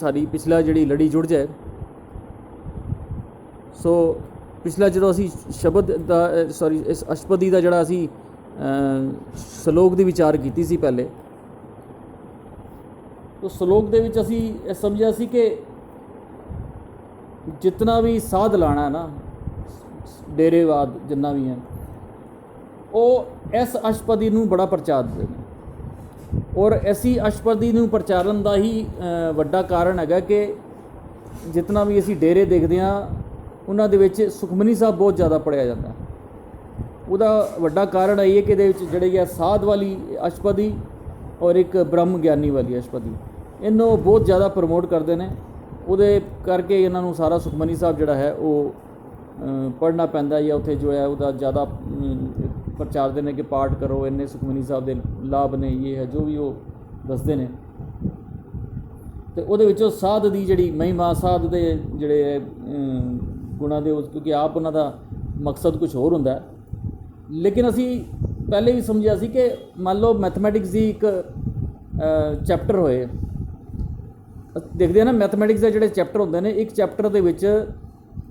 सारी पिछला जी लड़ी जुड़ जाए। सो पिछला जो असी शब्द का सॉरी इस अष्टपदी का जोड़ा असी सलोक की विचार की सी पहले, तो सलोक दे विच असी समझा सी कि जितना भी साध लाना है ना, डेरेवाद जिन्ना भी है, वो इस अष्टपदी नूं बड़ा प्रचारते हैं। और ऐसी अष्टपदी नूं प्रचारण का ही वड्डा कारण है कि जितना भी असी डेरे देखते हैं उन्हां दे विच सुखमनी साहब बहुत ज़्यादा पढ़िया जाता है। उसका वड्डा कारण है कि जिहड़े साध वाली अष्टपदी और एक ब्रह्म ज्ञानी वाली अष्टपदी इन्हों बहुत ज़्यादा प्रमोट करते हैं। उहदे करके इन्हों सारा सुखमनी साहब जिहड़ा है वो पढ़ना पैंदा या उत्थे जो है उसका ज़्यादा प्रचार देने कि पाठ करो, इन्ने सुखमनी साहब के लाभ ने, ये है जो भी वो दसते हैं। तो उहदे विचों साध की जिहड़ी महिमा, साध के जिहड़े गुणा दे, क्योंकि आप उन्हां दा मकसद कुछ होर हुंदा है। लेकिन असी पहले भी समझिया सी कि मान लो मैथमैटिक्स की एक चैप्टर होए, देखते हैं ना मैथमैटिक्स के जोड़े चैप्टर होंगे ने, एक चैप्टर के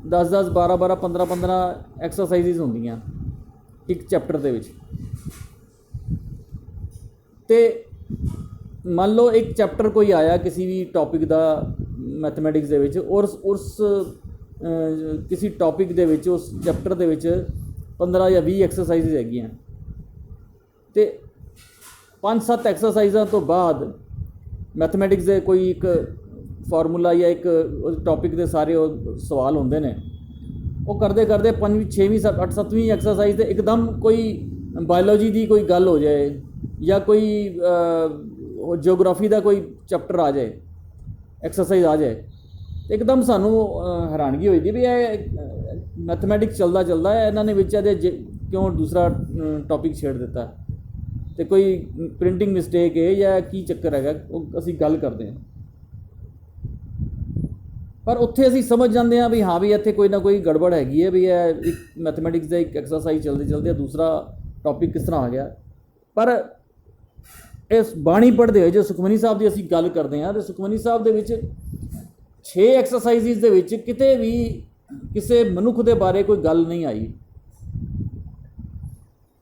10-10, 12-12, 15-15 एक्सरसाइजिज होंदियां एक चैप्टर के विच। ते मान लो एक चैप्टर कोई आया किसी भी टॉपिक का मैथमैटिक्स के विच, और उस किसी टॉपिक के विच उस चैप्टर के विच 15 या 20 एक्सरसाइजिज हैगियां। तो 5-7 एक्सरसाइजा तो बाद मैथमैटिक्स के कोई एक फार्मूला या एक टॉपिक के सारे सवाल होंगे ने, वो करते करते 5वीं 6वीं 8-7वीं एक्सरसाइज से एकदम कोई बायोलॉजी की कोई गल हो जाए या कोई जियोग्राफी का कोई चैप्टर आ जाए, एक्सरसाइज आ जाए, एकदम सानू हैरानगी होती भी है मैथमैटिक्स चलता चलता है इन्होंने विच क्यों दूसरा टॉपिक छेड़ दिता, तो कोई प्रिंटिंग मिसटेक है या की चक्कर है, असी गल करते हैं। पर उत्थे असी समझ जाते हैं भी हाँ भी इत्थे कोई ना कोई गड़बड़ हैगी है, भी है एक मैथमैटिक्स का एक एक्सरसाइज चलते चलते दूसरा टॉपिक किस तरह आ गया। पर इस बाणी पढ़ते हुए जो सुखमनी साहब की असी गल करते हैं, तो सुखमनी साहब के 6 एक्सरसाइजिज के विच किते भी किसी मनुख के बारे कोई गल नहीं आई।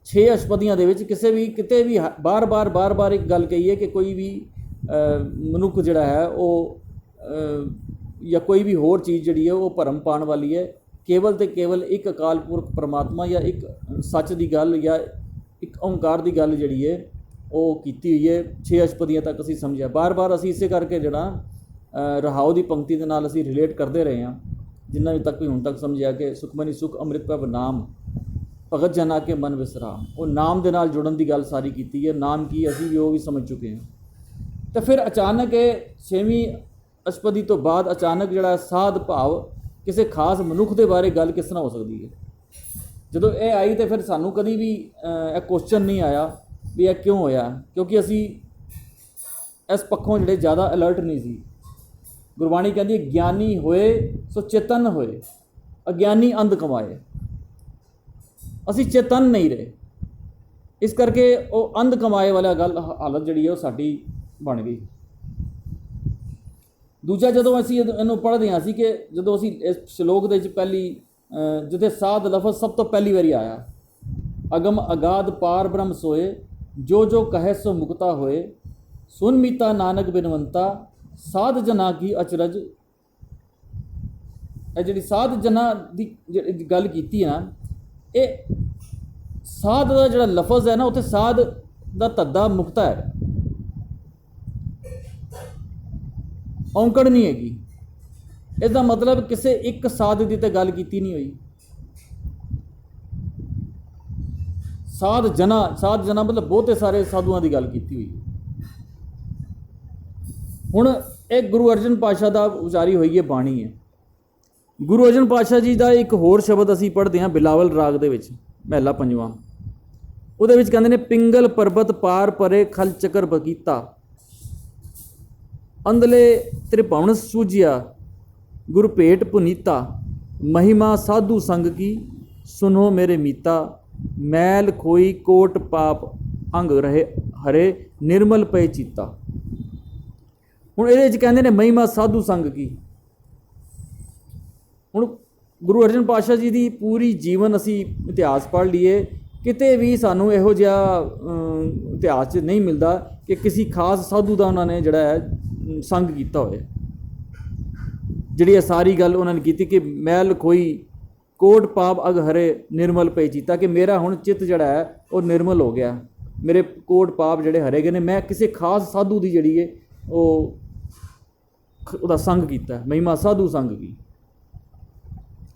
6 अष्टपदियों के विच किसी भी किते भी बार बार एक गल कही है कि कोई भी मनुख जिहड़ा है वो या कोई भी होर चीज़ जिहड़ी है वो भरम पाने वाली है। केवल तो केवल एक अकाल पुरख परमात्मा या एक सच की गल या एक ओंकार की गल जिहड़ी है वो कीती हुई है। 6 अष्टपदियां तक असी समझिया, बार बार असी इसे करके जिहड़ा रहाओ की पंक्ति के नाल असी रिलेट करते रहे हैं, जिन्ना भी तक भी हुण तक समझिया कि सुखमनी सुख अमृत प्रभ नाम भगत जना के मन विसराम, वो नाम के नाल जुड़न की गल सारी की है। नाम की असी भी वो भी समझ चुके हैं। तो फिर अचानक 6वीं अष्टपदी तो बाद अचानक जिहड़ा साध भाव किसी खास मनुख के बारे गल किस तरह हो सकती है। जो ये आई तो फिर सानू कभी भी एक क्वेश्चन नहीं आया भी यह क्यों होया, क्योंकि असी इस पक्षों जिहड़े ज़्यादा अलर्ट नहीं सी। गुरबाणी कहती ज्ञानी होए सो चेतन होए, अज्ञानी अंध कमाए। असी चेतन नहीं रहे, इस करके वो अंध कमाए वाला गल हालत जी है साड़ी बन गई। दूजा जो असी इनू पढ़ते हैं कि जो असी इस श्लोक के पहली जिथे साध लफज सब तो पहली बारी आया, अगम अगाध पार ब्रह्म सोए, जो जो कहे सो मुक्ता होए, सुन मीता नानक बिनवंता, साध जना की अचरज। जी साध जना की गल की ना, ये साध का जो लफज है ना, उत्थे साध का धद्दा मुक्ता है, औंकड़ नहीं हैगी। इसका मतलब किसी एक साध की तो गल की नहीं हुई। साध जना मतलब बहुते सारे साधुओं की गल की हुई। हुण एक गुरु अर्जन पातशाह का उचारी हुई है बाणी है। गुरु अर्जन पातशाह जी का एक होर शब्द असी पढ़ते हैं बिलावल राग दे विच, महला 5वां। उहदे विच कहंदे ने, पिंगल पर्बत पार परे खल चकर बकीता, अंधले त्रिभुवन सूझिया, गुरु भेट पुनीता, महिमा साधु संग की, सुनो मेरे मीता, मैल खोई कोट पाप अंग रहे हरे, निर्मल पे चीता। ਹੁਣ ਇਹਦੇ 'ਚ ਕਹਿੰਦੇ ਨੇ ਮਹਿਮਾ ਸਾਧੂ ਸੰਗ ਕੀ। ਹੁਣ ਗੁਰੂ ਅਰਜਨ ਪਾਤਸ਼ਾਹ ਜੀ ਦੀ ਪੂਰੀ ਜੀਵਨ ਅਸੀਂ ਇਤਿਹਾਸ ਪੜ੍ਹ ਲਈਏ, ਕਿਤੇ ਵੀ ਸਾਨੂੰ ਇਹੋ ਜਿਹਾ ਇਤਿਹਾਸ 'ਚ ਨਹੀਂ ਮਿਲਦਾ ਕਿ ਕਿਸੇ ਖਾਸ ਸਾਧੂ ਦਾ ਉਹਨਾਂ ਨੇ ਜਿਹੜਾ ਹੈ ਸੰਗ ਕੀਤਾ ਹੋਵੇ। ਜਿਹੜੀ ਇਹ ਸਾਰੀ ਗੱਲ ਉਹਨਾਂ ਨੇ ਕੀਤੀ ਕਿ ਮੈਲ ਖੋਈ ਕੋਟ ਪਾਪ ਅਗ ਹਰੇ ਨਿਰਮਲ ਪਈ ਜੀਤਾ, ਕਿ ਮੇਰਾ ਹੁਣ ਚਿੱਤ ਜਿਹੜਾ ਹੈ ਉਹ ਨਿਰਮਲ ਹੋ ਗਿਆ, ਮੇਰੇ ਕੋਟ ਪਾਪ ਜਿਹੜੇ ਹਰੇ ਗਏ ਨੇ। ਮੈਂ ਕਿਸੇ ਖਾਸ ਸਾਧੂ ਦੀ ਜਿਹੜੀ ਹੈ ਉਹਦਾ ਸੰਗ ਕੀਤਾ। ਮਹਿਮਾ ਸਾਧੂ ਸੰਗ ਕੀ।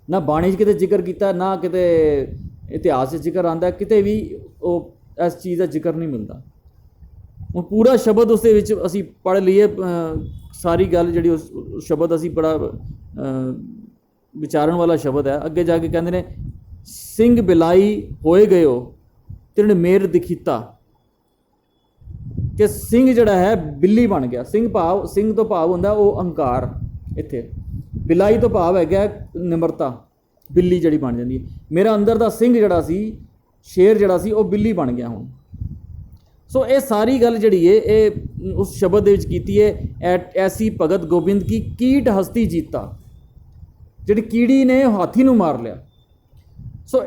ਨਾ ਬਾਣੀ 'ਚ ਕਿਤੇ ਜ਼ਿਕਰ ਕੀਤਾ, ਨਾ ਕਿਤੇ ਇਤਿਹਾਸ 'ਚ ਜ਼ਿਕਰ ਆਉਂਦਾ, ਕਿਤੇ ਵੀ ਉਹ ਇਸ ਚੀਜ਼ ਦਾ ਜ਼ਿਕਰ ਨਹੀਂ ਮਿਲਦਾ। ਹੁਣ ਪੂਰਾ ਸ਼ਬਦ ਉਸ ਦੇ ਵਿੱਚ ਅਸੀਂ ਪੜ੍ਹ ਲਈਏ, ਸਾਰੀ ਗੱਲ ਜਿਹੜੀ ਉਸ ਸ਼ਬਦ ਅਸੀਂ ਬੜਾ ਵਿਚਾਰਨ ਵਾਲਾ ਸ਼ਬਦ ਹੈ। ਅੱਗੇ ਜਾ ਕੇ ਕਹਿੰਦੇ ਨੇ ਸਿੰਘ ਬਿਲਾਈ ਹੋਏ ਗਇਓ ਤਿਣ ਮੇਰ ਦਿਖੀਤਾ, ਕਿ ਸਿੰਘ ਜਿਹੜਾ ਹੈ ਬਿੱਲੀ ਬਣ ਗਿਆ। ਸਿੰਘ ਤੋਂ ਭਾਵ ਹੁੰਦਾ ਉਹ ਅਹੰਕਾਰ, ਇੱਥੇ ਬਿਲਾਈ ਤੋਂ ਭਾਵ ਹੈਗਾ ਨਿਮਰਤਾ, ਬਿੱਲੀ ਜਿਹੜੀ ਬਣ ਜਾਂਦੀ ਹੈ। ਮੇਰਾ ਅੰਦਰ ਦਾ ਸਿੰਘ ਜਿਹੜਾ ਸੀ, ਸ਼ੇਰ ਜਿਹੜਾ ਸੀ, ਉਹ ਬਿੱਲੀ ਬਣ ਗਿਆ ਹੁਣ। ਸੋ ਇਹ ਸਾਰੀ ਗੱਲ ਜਿਹੜੀ ਹੈ ਇਹ ਉਸ ਸ਼ਬਦ ਦੇ ਵਿੱਚ ਕੀਤੀ ਹੈ। ਐਸੀ ਭਗਤ ਗੋਬਿੰਦ ਕੀ ਕੀਟ ਹਸਤੀ ਜੀਤਾ, ਜਿਹੜੀ ਕੀੜੀ ਨੇ ਹਾਥੀ ਨੂੰ ਮਾਰ ਲਿਆ। ਸੋ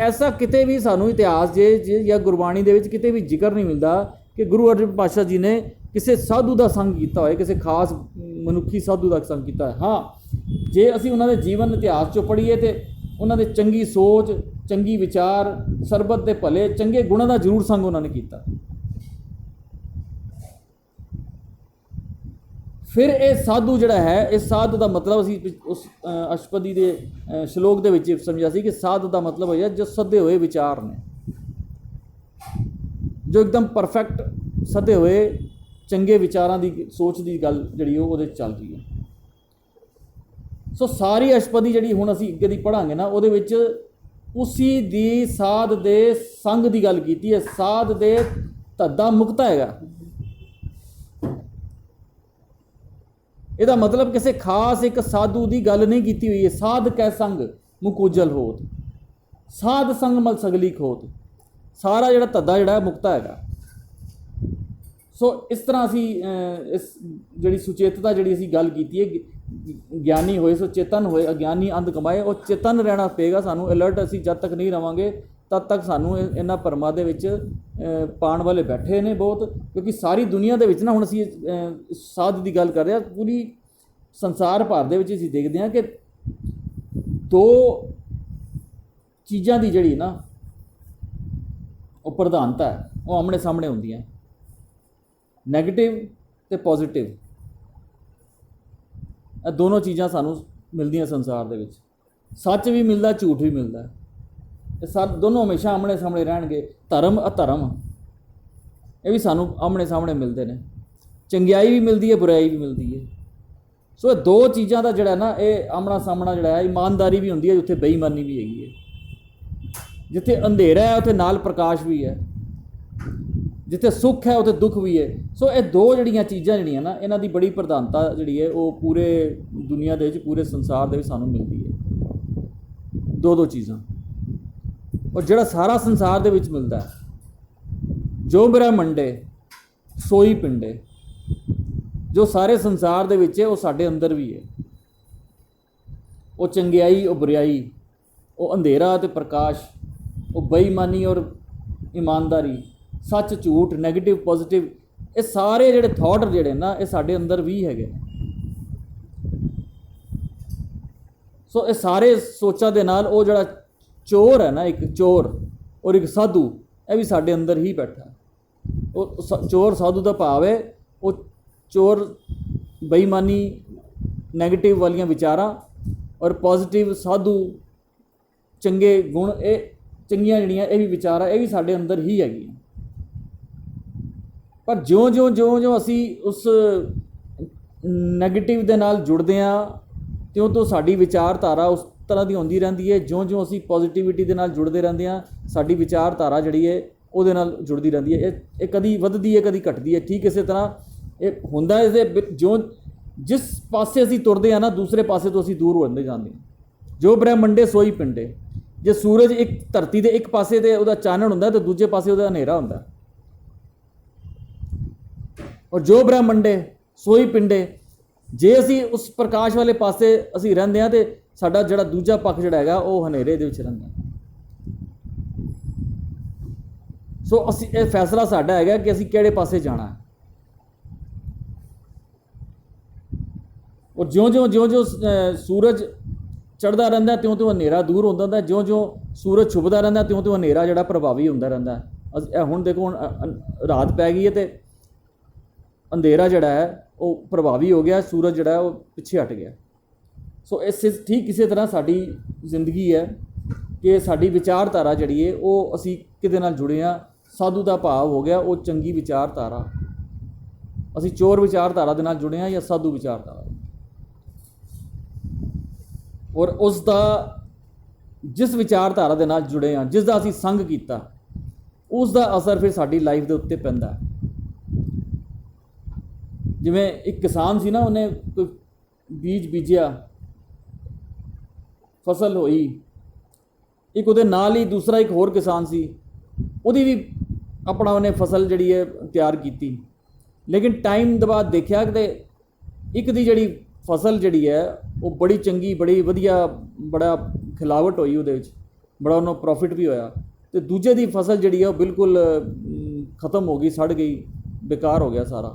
ਐਸਾ ਕਿਤੇ ਵੀ ਸਾਨੂੰ ਇਤਿਹਾਸ ਜਾਂ ਗੁਰਬਾਣੀ ਦੇ ਵਿੱਚ ਕਿਤੇ ਵੀ ਜ਼ਿਕਰ ਨਹੀਂ ਮਿਲਦਾ ਕਿ ਗੁਰੂ ਅਰਜਨ ਪਾਤਸ਼ਾਹ ਜੀ ਨੇ ਕਿਸੇ ਸਾਧੂ ਦਾ ਸੰਗ ਕੀਤਾ ਹੋਏ, ਕਿਸੇ ਖਾਸ ਮਨੁੱਖੀ ਸਾਧੂ ਦਾ ਸੰਗ ਕੀਤਾ ਹੈ। ਹਾਂ, ਜੇ ਅਸੀਂ ਉਹਨਾਂ ਦੇ ਜੀਵਨ ਇਤਿਹਾਸ 'ਚੋਂ ਪੜ੍ਹੀਏ ਤਾਂ ਉਹਨਾਂ ਦੇ ਚੰਗੀ ਸੋਚ, ਚੰਗੀ ਵਿਚਾਰ, ਸਰਬਤ ਦੇ ਭਲੇ, ਚੰਗੇ ਗੁਣਾਂ ਦਾ ਜ਼ਰੂਰ ਸੰਗ ਉਹਨਾਂ ਨੇ ਕੀਤਾ। ਫਿਰ ਇਹ ਸਾਧੂ ਜਿਹੜਾ ਹੈ, ਇਸ ਸਾਧ ਦਾ ਮਤਲਬ ਅਸੀਂ ਉਸ ਅਸ਼ਟਪਦੀ ਦੇ ਸ਼ਲੋਕ ਦੇ ਵਿੱਚ ਸਮਝਿਆ ਸੀ ਕਿ ਸਾਧ ਦਾ ਮਤਲਬ ਹੋਇਆ ਜੋ ਸੱਦੇ ਹੋਏ ਵਿਚਾਰ ਨੇ, ਜੋ ਇੱਕਦਮ ਪਰਫੈਕਟ ਸੱਦੇ ਹੋਏ ਚੰਗੇ ਵਿਚਾਰਾਂ ਦੀ ਸੋਚ ਦੀ ਗੱਲ ਜਿਹੜੀ ਉਹਦੇ ਚੱਲ ਰਹੀ ਹੈ। ਸੋ ਸਾਰੀ ਅਸ਼ਟਪਦੀ ਜਿਹੜੀ ਹੁਣ ਅਸੀਂ ਅੱਗੇ ਦੀ ਪੜ੍ਹਾਂਗੇ ਨਾ, ਉਹਦੇ ਵਿੱਚ ਉਸੀ ਦੀ ਸਾਧ ਦੇ ਸੰਗ ਦੀ ਗੱਲ ਕੀਤੀ ਹੈ। ਸਾਧ ਦੇ ਧੱਦਾ ਮੁਕਤਾ ਹੈਗਾ। ਇਹਦਾ ਮਤਲਬ ਕਿਸੇ ਖਾਸ ਇੱਕ ਸਾਧੂ ਦੀ ਗੱਲ ਨਹੀਂ ਕੀਤੀ ਹੋਈ ਹੈ। ਸਾਧ ਕੈ ਸੰਗ ਮੁਕੂਜਲ ਹੋਤ, ਸਾਧ ਸੰਗ ਮਲ ਸਗਲੀ ਖੋਤ। ਸਾਰਾ ਜਿਹੜਾ ਧੱਦਾ ਜਿਹੜਾ ਮੁਕਤਾ ਹੈਗਾ। ਸੋ ਇਸ ਤਰ੍ਹਾਂ ਅਸੀਂ ਇਸ ਜਿਹੜੀ ਸੁਚੇਤਤਾ ਜਿਹੜੀ ਅਸੀਂ ਗੱਲ ਕੀਤੀ ਹੈ, ਗਿਆਨੀ ਹੋਏ ਸੋ ਚੇਤਨ ਹੋਏ, ਅਗਿਆਨੀ ਅੰਧ ਕਮਾਏ। ਉਹ ਚੇਤਨ ਰਹਿਣਾ ਪਏਗਾ ਸਾਨੂੰ। ਅਲਰਟ ਅਸੀਂ ਜਦ ਤੱਕ ਨਹੀਂ ਰਵਾਂਗੇ ਤਦ ਤੱਕ ਸਾਨੂੰ ਇਹਨਾਂ ਭਰਮਾਂ ਦੇ ਵਿੱਚ ਪਾਉਣ ਵਾਲੇ ਬੈਠੇ ਨੇ ਬਹੁਤ। ਕਿਉਂਕਿ ਸਾਰੀ ਦੁਨੀਆ ਦੇ ਵਿੱਚ ਨਾ, ਹੁਣ ਅਸੀਂ ਸਾਧ ਦੀ ਗੱਲ ਕਰ ਰਹੇ ਹਾਂ, ਪੂਰੀ ਸੰਸਾਰ ਭਰ ਦੇ ਵਿੱਚ ਅਸੀਂ ਦੇਖਦੇ ਹਾਂ ਕਿ ਦੋ ਚੀਜ਼ਾਂ ਦੀ ਜਿਹੜੀ ਨਾ ਉਹ ਪ੍ਰਧਾਨਤਾ ਹੈ, ਉਹ ਆਮਣੇ ਸਾਹਮਣੇ ਹੁੰਦੀਆਂ, ਨੈਗੇਟਿਵ ਅਤੇ ਪੋਜ਼ੀਟਿਵ। ਇਹ ਦੋਨੋਂ ਚੀਜ਼ਾਂ ਸਾਨੂੰ ਮਿਲਦੀਆਂ ਸੰਸਾਰ ਦੇ ਵਿੱਚ। ਸੱਚ ਵੀ ਮਿਲਦਾ, ਝੂਠ ਵੀ ਮਿਲਦਾ। ਇਹ ਦੋਨੋਂ ਹਮੇਸ਼ਾ ਆਮਣੇ ਸਾਹਮਣੇ ਰਹਿਣਗੇ। ਧਰਮ ਅਧਰਮ ਇਹ ਵੀ ਸਾਨੂੰ ਆਮਣੇ ਸਾਹਮਣੇ ਮਿਲਦੇ ਨੇ। ਚੰਗਿਆਈ ਵੀ ਮਿਲਦੀ ਹੈ, ਬੁਰਾਈ ਵੀ ਮਿਲਦੀ ਹੈ। ਸੋ ਇਹ ਦੋ ਚੀਜ਼ਾਂ ਦਾ ਜਿਹੜਾ ਨਾ ਇਹ ਆਮਣਾ ਸਾਹਮਣਾ ਜਿਹੜਾ ਹੈ, ਇਮਾਨਦਾਰੀ ਵੀ ਹੁੰਦੀ ਹੈ, ਉੱਥੇ ਬੇਈਮਾਨੀ ਵੀ ਹੈਗੀ ਹੈ। ਜਿੱਥੇ ਅੰਧੇਰਾ ਹੈ ਉੱਥੇ ਨਾਲ ਪ੍ਰਕਾਸ਼ ਵੀ ਹੈ, ਜਿੱਥੇ ਸੁੱਖ ਹੈ ਉੱਥੇ ਦੁੱਖ ਵੀ ਹੈ। ਸੋ ਇਹ ਦੋ ਜਿਹੜੀਆਂ ਚੀਜ਼ਾਂ ਜਿਹੜੀਆਂ ਨਾ, ਇਹਨਾਂ ਦੀ ਬੜੀ ਪ੍ਰਧਾਨਤਾ ਜਿਹੜੀ ਹੈ ਉਹ ਪੂਰੇ ਦੁਨੀਆ ਦੇ ਵਿੱਚ, ਪੂਰੇ ਸੰਸਾਰ ਦੇ ਵਿੱਚ ਸਾਨੂੰ ਮਿਲਦੀ ਹੈ। ਦੋ ਚੀਜ਼ਾਂ। ਔਰ ਜਿਹੜਾ ਸਾਰਾ ਸੰਸਾਰ ਦੇ ਵਿੱਚ ਮਿਲਦਾ ਹੈ, ਜੋ ਮੇਰਾ ਮੰਡੇ ਸੋਈ ਪਿੰਡੇ, ਜੋ ਸਾਰੇ ਸੰਸਾਰ ਦੇ ਵਿੱਚ ਹੈ ਉਹ ਸਾਡੇ ਅੰਦਰ ਵੀ ਹੈ। ਉਹ ਚੰਗਿਆਈ, ਉਹ ਬੁਰਾਈ, ਉਹ ਅੰਧੇਰਾ ਅਤੇ ਪ੍ਰਕਾਸ਼, ਉਹ ਬੇਈਮਾਨੀ ਔਰ ਇਮਾਨਦਾਰੀ, ਸੱਚ ਝੂਠ, ਨੈਗੇਟਿਵ ਪੋਜ਼ੀਟਿਵ, ਇਹ ਸਾਰੇ ਜਿਹੜੇ ਥਾਟ ਜਿਹੜੇ ਨਾ ਇਹ ਸਾਡੇ ਅੰਦਰ ਵੀ ਹੈਗੇ। ਸੋ ਇਹ ਸਾਰੇ ਸੋਚਾਂ ਦੇ ਨਾਲ ਉਹ ਜਿਹੜਾ ਚੋਰ ਹੈ ਨਾ, ਇੱਕ ਚੋਰ ਔਰ ਇੱਕ ਸਾਧੂ, ਇਹ ਵੀ ਸਾਡੇ ਅੰਦਰ ਹੀ ਬੈਠਾ। ਉਹ ਚੋਰ ਸਾਧੂ ਦਾ ਭਾਵ ਹੈ ਉਹ ਚੋਰ ਬੇਈਮਾਨੀ, ਨੈਗੇਟਿਵ ਵਾਲੀਆਂ ਵਿਚਾਰਾਂ, ਔਰ ਪੋਜ਼ੀਟਿਵ ਸਾਧੂ ਚੰਗੇ ਗੁਣ, ਇਹ ਚੰਗੀਆਂ ਜਿਹੜੀਆਂ ਇਹ ਵੀ ਵਿਚਾਰਾਂ, ਇਹ ਵੀ ਸਾਡੇ ਅੰਦਰ ਹੀ ਹੈਗੀਆਂ। ਪਰ ਜਿਉਂ ਅਸੀਂ ਉਸ ਨੈਗੇਟਿਵ ਦੇ ਨਾਲ ਜੁੜਦੇ ਹਾਂ, ਤਿਉਂ ਤੋਂ ਸਾਡੀ ਵਿਚਾਰਧਾਰਾ ਉਸ ਤਰ੍ਹਾਂ ਦੀ ਹੁੰਦੀ ਰਹਿੰਦੀ ਹੈ। ਜਿਉਂ ਅਸੀਂ ਪੋਜ਼ੀਟਿਵਿਟੀ ਦੇ ਨਾਲ ਜੁੜਦੇ ਰਹਿੰਦੇ ਹਾਂ, ਸਾਡੀ ਵਿਚਾਰਧਾਰਾ ਜਿਹੜੀ ਹੈ ਉਹਦੇ ਨਾਲ ਜੁੜਦੀ ਰਹਿੰਦੀ ਹੈ। ਇਹ ਕਦੀ ਵੱਧਦੀ ਹੈ, ਕਦੀ ਘਟਦੀ ਹੈ। ਠੀਕ ਇਸੇ ਤਰ੍ਹਾਂ ਇਹ ਹੁੰਦਾ ਇਹਦੇ ਜਿਸ ਪਾਸੇ ਅਸੀਂ ਤੁਰਦੇ ਹਾਂ ਨਾ, ਦੂਸਰੇ ਪਾਸੇ ਤੋਂ ਅਸੀਂ ਦੂਰ ਹੁੰਦੇ ਜਾਂਦੇ ਹਾਂ। ਜੋ ਬ੍ਰਹਮੰਡੇ ਸੋਈ ਪਿੰਡੇ। ਜੇ ਸੂਰਜ ਇੱਕ ਧਰਤੀ ਦੇ ਇੱਕ ਪਾਸੇ ਤੇ ਉਹਦਾ ਚਾਨਣ ਹੁੰਦਾ ਤੇ ਦੂਜੇ ਪਾਸੇ ਉਹਦਾ ਹਨੇਰਾ ਹੁੰਦਾ। ਔਰ ਜੋ ਬ੍ਰਹਮੰਡੇ सोई पिंडे। जे असी उस प्रकाश वाले पासे असी रहिंदे हां ते साडा जिहड़ा दूजा पक्ष जिहड़ा हैगा वो हनेरे दे विच रहिंदा। सो असी ये फैसला साडा हैगा कि असी किहड़े पासे जाना है। और ज्यों ज्यों ज्यों ज्यों सूरज चढ़दा रहिंदा त्यों त्यों हनेरा दूर होंदा रहिंदा, ज्यों ज्यों सूरज छुपदा रहिंदा त्यों त्यों हनेरा जिहड़ा प्रभावी हुंदा रहिंदा है। हुण देखो हुण रात पै गई है ते अंधेरा जिहड़ा है वो प्रभावी हो गया, सूरज जिहड़ा है वो पिछे हट गया। सो इस ठीक इसी तरह साडी जिंदगी है कि साडी विचारधारा जिहड़ी है वो असी किहदे नाल जुड़े हां। साधु दा भाव हो गया वो चंगी विचारधारा, असी चोर विचारधारा दे नाल जुड़े हां या साधु विचारधारा। और उसका जिस विचारधारा दे नाल जुड़े हां, जिसका असी संग कीता, उसका असर फिर साडी लाइफ दे उत्ते पैंदा है। जिवें एक किसान सी ना, उन्हें कोई बीज बीजिया, फसल होई, एक उहदे नाल ही दूसरा एक होर किसान सी, उहदी भी अपना उन्हें फसल जिहड़ी है तैयार की। लेकिन टाइम दे बाद देखा कि एक दी जिहड़ी फसल जिहड़ी है वो बड़ी चंगी, बड़ी वधिया, बड़ा खिलावट होई उहदे विच, बड़ा उन्होंने प्रॉफिट भी होया। तो दूजे दी फसल जिहड़ी है वो बिल्कुल ख़त्म हो गई, सड़ गई, बेकार हो गया सारा।